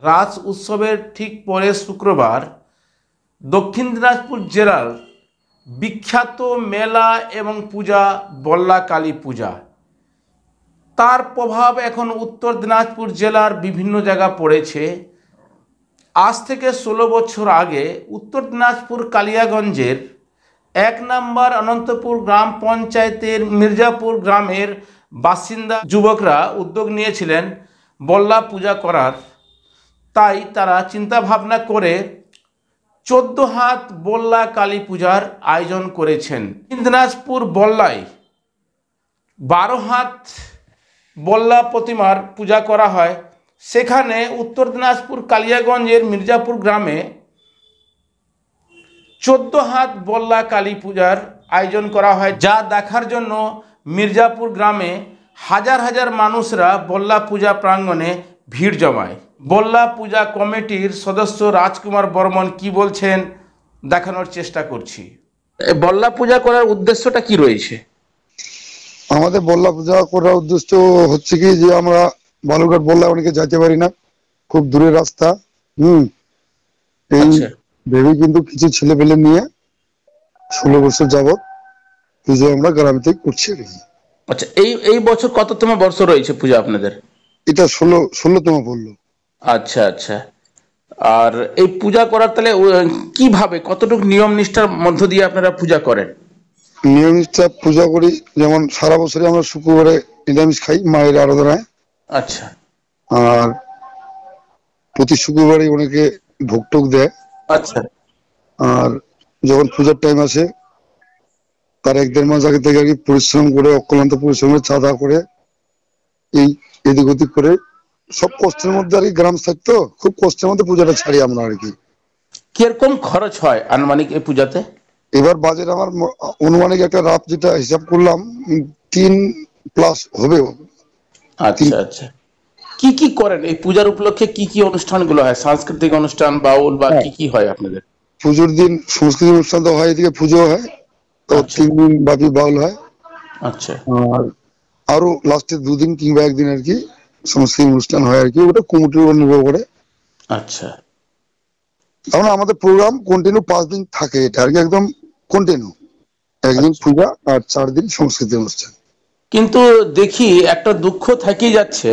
রাস উৎসবের ঠিক পরে শুক্রবার দক্ষিণ দিনাজপুর জেলার বিখ্যাত মেলা এবং পূজা বল্লা কালী পূজা, তার প্রভাব এখন উত্তর দিনাজপুর জেলার বিভিন্ন জায়গা পড়েছে। আজ থেকে 16 বছর আগে উত্তর দিনাজপুর কালিয়াগঞ্জের 1 নম্বর অনন্তপুর গ্রাম পঞ্চায়েতের মির্জাপুর গ্রামের বাসিন্দা যুবকরা উদ্যোগ নিয়েছিলেন বল্লা পূজা করার। তাই তারা চিন্তা ভাবনা করে 14 হাত বল্লা কালী পূজার আয়োজন করেছেন। দিনাজপুর বল্লায় 12 হাত বল্লা প্রতিমার পূজা করা হয়। সেখানে উত্তর দিনাজপুর কালিয়াগঞ্জের মির্জাপুর গ্রামে 14 হাত বল্লা কালী পূজার আয়োজন করা হয়, যা দেখার জন্য মির্জাপুর গ্রামে হাজার হাজার মানুষরা বল্লা পূজা প্রাঙ্গণে ভিড় জমায়। বল্লা পূজা কমিটির সদস্য রাজকুমার বর্মন কি বলছেন দেখানোর চেষ্টা করছি। বল্লা পূজা করার উদ্দেশ্যটা কি রয়েছে? আমাদের বল্লা পূজা করার উদ্দেশ্য হচ্ছে কি যে আমরা বালুরঘাট বল্লা অনেকে যাইতে পারি না, খুব দূরের রাস্তা। এই ভেবে কিন্তু কিছু ছেলে পেলে নিয়ে 16 বছর যাবত পুজো আমরা গ্রামে থেকে করছি। আচ্ছা, এই বছর কততম বর্ষ রয়েছে পূজা আপনাদের? এটা 16তম পড়লো। আচ্ছা আচ্ছা। আর এই পূজা করার তাহলে কিভাবে, কতটুকু নিয়ম নিষ্ঠার মধ্য দিয়ে আপনারা পূজা করেন? নিয়ম নিষ্ঠা পূজা করি, যেমন সারা বছরে আমরা শুক্রবারে নিরামিষ খাই মায়ের আরাধনায়। আচ্ছা। আর প্রতি শুক্রবারে অনেকে ভোগ টোক দেয়। আচ্ছা। আর যখন পূজার টাইম আসে তার 1-1.5 মাস আগে থেকে আর কি পরিশ্রম করে, অক্লান্ত পরিশ্রমের চাঁদা করে এই এদিক ওদিক করে সব কষ্টের মধ্যে আর কি, গ্রাম থাকতো খুব কষ্টের মধ্যে পূজাটা ছাড়ি আমরা আর কি। কিরকম খরচ হয় আনুমানিক এই পূজাতে? এবার বাজেট আমার অনুমানিক একটা রাত যেটা হিসাব করলাম 3+ হবে। আচ্ছা আচ্ছা। কি কি করেন এই পূজার উপলক্ষে? কি কি অনুষ্ঠানগুলো হয়? সাংস্কৃতিক অনুষ্ঠান, বাউল বা কি কি হয় আপনাদের? পুজোর দিন সাংস্কৃতিক অনুষ্ঠান তো হয়, এদিকে পুজো হয়, তো 3 দিন ব্যাপী বাউল হয়। আচ্ছা। আর আরো লাস্টে 2 দিন কিংবা 1 দিন আর কি সাংস্কৃতিক অনুষ্ঠান হয় আর কি, ওটা কমিটির উপর নির্ভর করে। আচ্ছা। এখন আমাদের প্রোগ্রাম কন্টিনিউ 5 দিন থাকে, এটা আর কি একদম কন্টিনিউ। 1 দিন পূজা আর 4 দিন সাংস্কৃতিক অনুষ্ঠান। কিন্তু দেখি একটা দুঃখ থেকেই যাচ্ছে,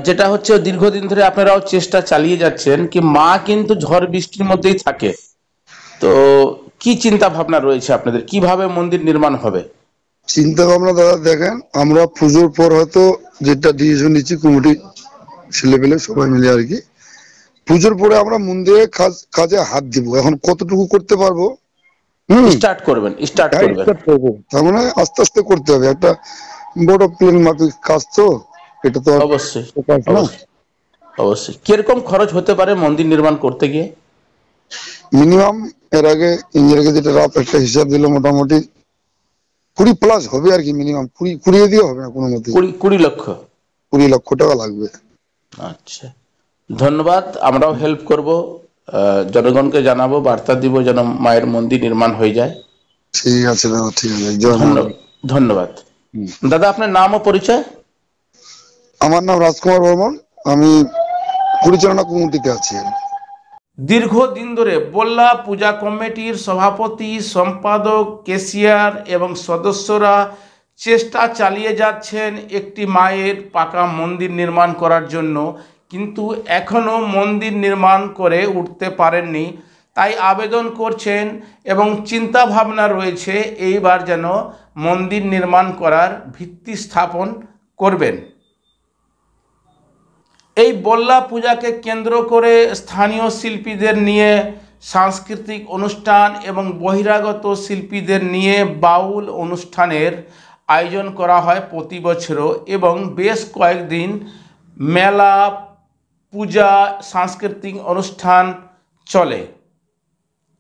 যেটা হচ্ছে দীর্ঘদিন ধরে আপনারাও চেষ্টা চালিয়ে যাচ্ছেন কি মা কিন্তু ঝড় বৃষ্টির মধ্যেই থাকে। তো কি চিন্তা ভাবনা রয়েছে আপনাদের, কিভাবে মন্দির নির্মাণ হবে? চিন্তা ভাবনা দাদা দেখেন, আমরা পুজোর পর হয়তো যেটা ডিসিশন নিচ্ছি কমিটি ছেলেপেলে সবাই মিলে আর কি, পুজোর পরে আমরা মন্দিরে কাজে হাত দিব। এখন কতটুকু করতে পারবো স্টার্ট করবেন তার মানে আস্তে আস্তে করতে হবে। একটা বড় প্লেন মাফিক কাজ তো এটা, তো অবশ্যই অবশ্যই। কিরকম খরচ হতে পারে মন্দির নির্মাণ করতে গিয়ে? মিনিমাম এর আগে ইঞ্জিনিয়ারকে যেটা রাফ একটা হিসাব দিল মোটামুটি 20+ হবে আর কি। মিনিমাম 20 দিয়ে হবে না কোনো মতে, 20 লক্ষ 20 লক্ষ টাকা লাগবে। আচ্ছা, ধন্যবাদ। আমরাও হেল্প করব, জনগণকে জানাবো, বার্তা দিব যেন মায়ের মন্দির নির্মাণ হয়ে যায়। ঠিক আছে দাদা, ঠিক আছে, ধন্যবাদ। দাদা আপনার নাম ও পরিচয়? আমার নাম রাজকুমার বর্মন, আমি পরিচালনা কমিটিতে আছি। দীর্ঘদিন ধরে বল্লা পূজা কমিটির সভাপতি, সম্পাদক, ক্যাশিয়ার এবং সদস্যরা চেষ্টা চালিয়ে যাচ্ছেন একটি মায়ের পাকা মন্দির নির্মাণ করার জন্য, কিন্তু এখনও মন্দির নির্মাণ করে উঠতে পারেননি। তাই আবেদন করছেন এবং চিন্তা ভাবনা রয়েছে এইবার যেন মন্দির নির্মাণ করার ভিত্তি স্থাপন করবেন। এই বল্লা পূজাকে কেন্দ্র করে স্থানীয় শিল্পীদের নিয়ে সাংস্কৃতিক অনুষ্ঠান এবং বহিরাগত শিল্পীদের নিয়ে বাউল অনুষ্ঠানের আয়োজন করা হয় প্রতি বছরও, এবং বেশ কয়েকদিন মেলা, পূজা, সাংস্কৃতিক অনুষ্ঠান চলে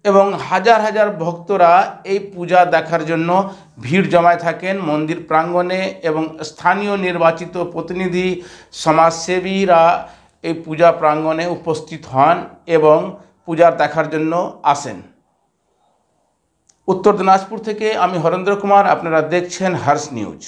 এবং হাজার হাজার ভক্তরা এই পূজা দেখার জন্য ভিড় জমায় থাকেন মন্দির প্রাঙ্গণে, এবং স্থানীয় নির্বাচিত প্রতিনিধি, সমাজসেবীরা এই পূজা প্রাঙ্গণে উপস্থিত হন এবং পূজা দেখার জন্য আসেন। উত্তর দিনাজপুর থেকে আমি হরেন্দ্র কুমার, আপনারা দেখছেন হর্ষ নিউজ।